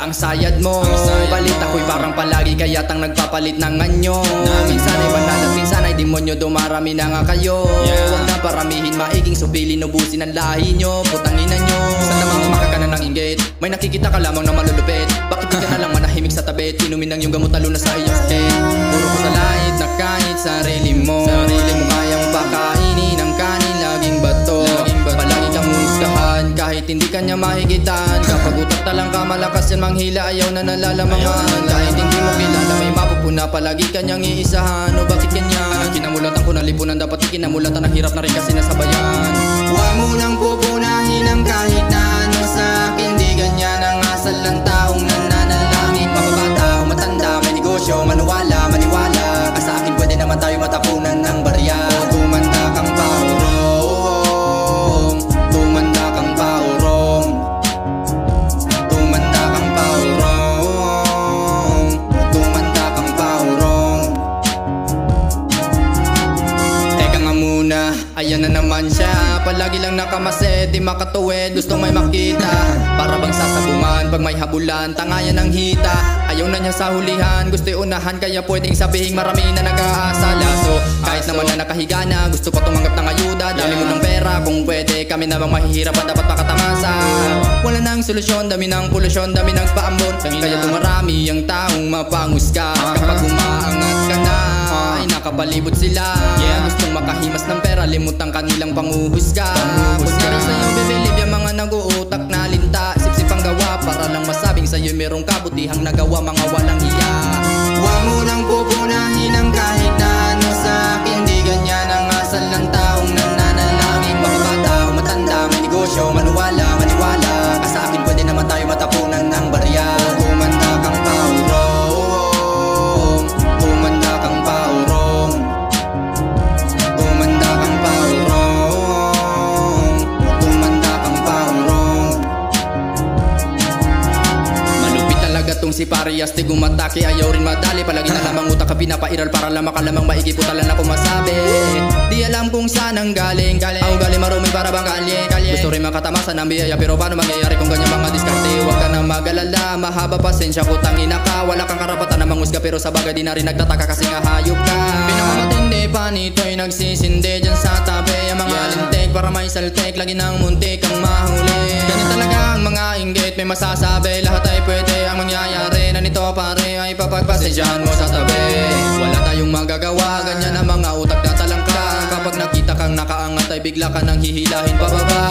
ang sayad mo. Balit ako'y parang palagi kayatang nagpapalit ng anyo. Minsan ay banal at minsan ay demonyo, dumarami na nga kayo. Huwag na paramihin, maiging subilin, ubusin ang lahi nyo. Putang ina nyo, saan naman kumaka ka na ng inggit? May nakikita ka lamang na malulupit. Bakit di ka na lang manahimik sa tabet? Inumin ng iyong gamot lalo na sa iyong sakit. Puro ko sa lahit na kahit sarili mo kayang pakainin ang kanin, laging bato. Palagi kang husgahan kahit hindi kanya mahigitan. Kapag utak talang ka malakas yan manghila, ayaw na nalalamangan. Kahit hindi mo kilala may mapupuna, palagi kanyang iisahan. O bakit ganyan? Kinamulatan ko na lipunan, dapat ikinamulatan. Ang hirap na rin kasi nasabayan. Huwag mo nang pupunahin ang kahit na ano sa akin. Di ganyan ang asal ng taong nananalangin. Mababata o matanda, may negosyo, maniwala ka sa akin, pwede naman tayo matapunan ng barya. Tumanda kang paurong, tumanda kang paurong, tumanda kang paurong, tumanda kang paurong. Teka nga muna, ayan na naman siya. Palagi lang nakamasid, di makatuwid, gustong may makita. Para bang sasabungan pag may habulan, tangayan ng hita. Ayaw na niya sa hulihan, gusto'y unahan, kaya pwedeng sabihin marami na nag-aasa. Laso, kahit naman na nakahiga na, gusto pa tumanggap ng ayuda. Dami mo ng pera, kung pwede kami namang mahihirapan, dapat makatamasa. Wala nang solusyon, dami ng polusyon, dami ng paambon. Kaya dumarami ang taong mapangusga. Kapag umaangat ka na, ay nakapalibot sila. Gustong makahimas ng pera, limutang kanilang panguhusga. Kunyari sa'yo bibilib yung mga nag-uutak na linta. Sip-sip ang gawa para lang masabing sa'yo merong kabutihang nagawa, mga walang iya. Huwag mo nang pupunahin ang kahit na ano sa akin. Di ganyan ang asal ng taong nananalangin. Makabata o matanda, may negosyo, maniwala ka sa akin, pwede naman tayo matapunan ng barya. Tumanda kang paurong, tumanda kang paurong, tumanda kang paurong, tumanda kang paurong. Malupit talaga tong si Parias, di gumatake, ayaw rin madali. Palagi na lamang utak ka pinapairal para lang makalamang maigi, putalan ako masabi. Di alam kung saan ang galing, ang galing marumi para bang kalye. Gusto rin makatamasan ng biyaya, pero paano mangyayari kung ganyan mga diskarte? Huwag ka na mag-alala, mahaba pasensya ko, tangina ka. Wala kang karapatan na mangusga, pero sa bagay di na rin nagtataka kasi nga hayop ka. Pinakamatindi pa nito'y nagsisindi dyan sa tabi. Ang mga lintik para may saltik, lagi ng muntik ang mahuli. Ganyan talaga ang mga inggit, may masasabi. Lahat ay pwede ang mangyayari, na nito pare ay papagpasensyahan mo sa tabi. Wala tayong magagawa, ganyan ang mga utak na talangka. Kapag nakita kang nakaangat ay bigla ka nang hihilahin pababa.